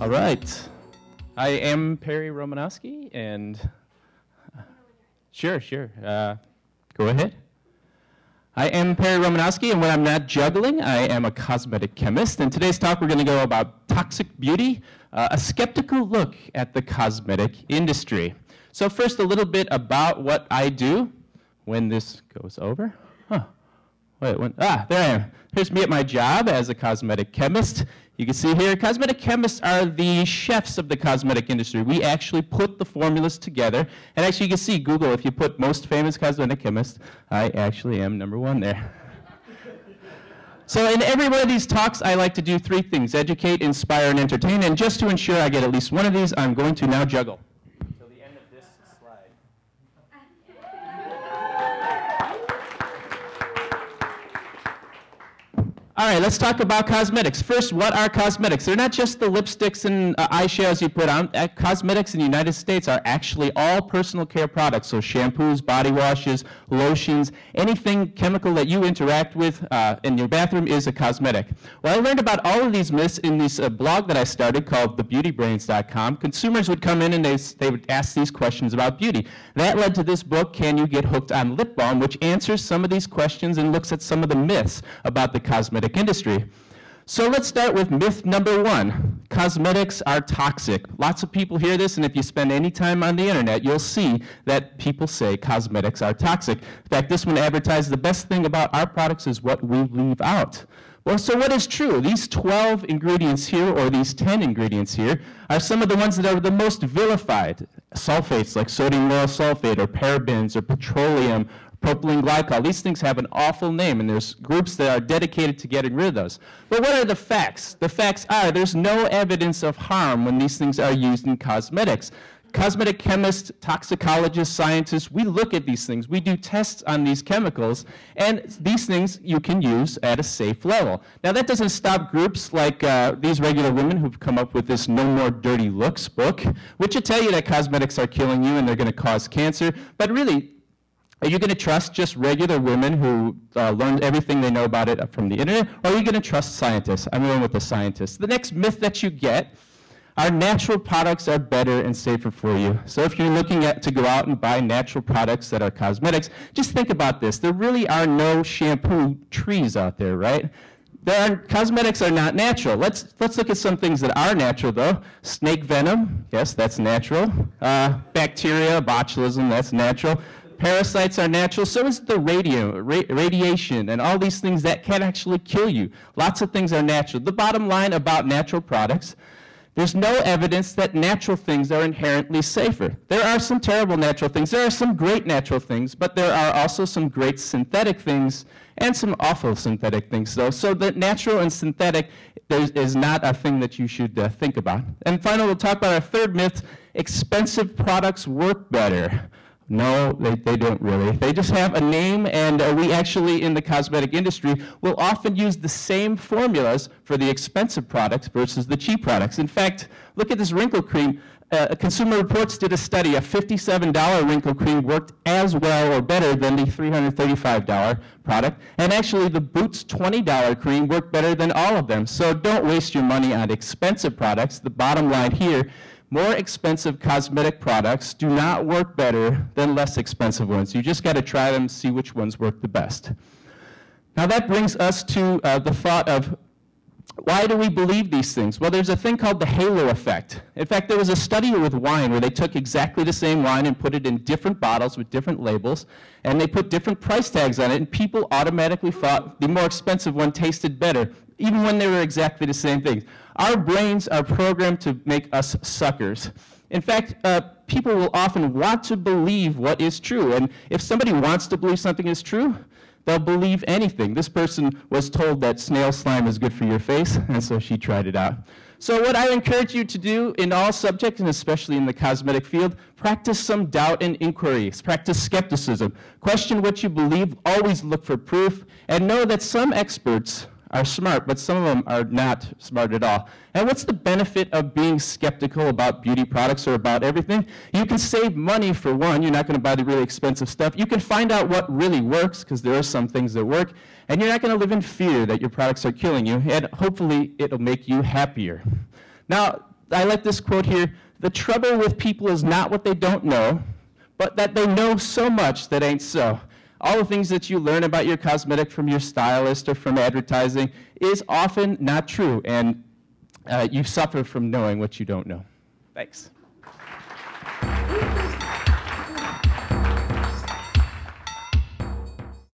All right. I am Perry Romanowski, and sure. Go ahead. I am Perry Romanowski, and when I'm not juggling, I am a cosmetic chemist. In today's talk, we're going to go about toxic beauty, a skeptical look at the cosmetic industry. So first, a little bit about what I do when this goes over. There I am. Here's me at my job as a cosmetic chemist. You can see here, cosmetic chemists are the chefs of the cosmetic industry. We actually put the formulas together. And actually, you can see, Google, if you put most famous cosmetic chemist, I actually am #1 there. So in every one of these talks, I like to do 3 things: educate, inspire, and entertain. And just to ensure I get at least one of these, I'm going to now juggle until the end of this slide. All right, let's talk about cosmetics. First, what are cosmetics? They're not just the lipsticks and eyeshadows you put on. Cosmetics in the United States are actually all personal care products, so shampoos, body washes, lotions, anything chemical that you interact with in your bathroom is a cosmetic. Well, I learned about all of these myths in this blog that I started called thebeautybrains.com. Consumers would come in and they would ask these questions about beauty. That led to this book, Can You Get Hooked on Lip Balm, which answers some of these questions and looks at some of the myths about the cosmetic industry. So let's start with myth number 1. Cosmetics are toxic. Lots of people hear this, and if you spend any time on the internet, you'll see that people say cosmetics are toxic. In fact, this one advertised the best thing about our products is what we leave out. Well, so what is true? These 12 ingredients here, or these 10 ingredients here, are some of the ones that are the most vilified. Sulfates like sodium lauryl sulfate, or parabens, or petroleum, propylene glycol. These things have an awful name, and there's groups that are dedicated to getting rid of those. But what are the facts? The facts are there's no evidence of harm when these things are used in cosmetics. Cosmetic chemists, toxicologists, scientists, we look at these things. We do tests on these chemicals, and these things you can use at a safe level. Now, that doesn't stop groups like these regular women who've come up with this No More Dirty Looks book, which will tell you that cosmetics are killing you and they're going to cause cancer. But really, are you going to trust just regular women who learned everything they know about it from the internet, or are you going to trust scientists? I'm going with the scientists. The next myth that you get are natural products are better and safer for you. So if you're looking to go out and buy natural products that are cosmetics, just think about this. There really are no shampoo trees out there, right? Cosmetics are not natural. Let's look at some things that are natural, though. Snake venom, yes, that's natural. Bacteria, botulism, that's natural. Parasites are natural, so is the radiation, and all these things that can actually kill you. Lots of things are natural. The bottom line about natural products, there's no evidence that natural things are inherently safer. There are some terrible natural things. There are some great natural things, but there are also some great synthetic things and some awful synthetic things, though. So the natural and synthetic is not a thing that you should think about. And finally, we'll talk about our third myth: expensive products work better. No, they don't really. They just have a name, and we actually, in the cosmetic industry, will often use the same formulas for the expensive products versus the cheap products. In fact, look at this wrinkle cream. Consumer Reports did a study. A $57 wrinkle cream worked as well or better than the $335 product. And actually, the Boots $20 cream worked better than all of them. So don't waste your money on expensive products. The bottom line here, more expensive cosmetic products do not work better than less expensive ones. You just got to try them, see which ones work the best. Now that brings us to the thought of, why do we believe these things? Well, there's a thing called the halo effect. In fact, there was a study with wine where they took exactly the same wine and put it in different bottles with different labels, and they put different price tags on it, and people automatically thought the more expensive one tasted better, even when they were exactly the same things. Our brains are programmed to make us suckers. In fact, people will often want to believe what is true, and if somebody wants to believe something is true, they'll believe anything. This person was told that snail slime is good for your face, and so she tried it out. So what I encourage you to do in all subjects, and especially in the cosmetic field, practice some doubt and inquiry. Practice skepticism. Question what you believe. Always look for proof. And know that some experts are smart, but some of them are not smart at all. And what's the benefit of being skeptical about beauty products or about everything? You can save money, for one. You're not going to buy the really expensive stuff. You can find out what really works, because there are some things that work. And you're not going to live in fear that your products are killing you. And hopefully, it'll make you happier. Now, I like this quote here, "The trouble with people is not what they don't know, but that they know so much that ain't so." All the things that you learn about your cosmetic from your stylist or from advertising is often not true, and you suffer from knowing what you don't know. Thanks.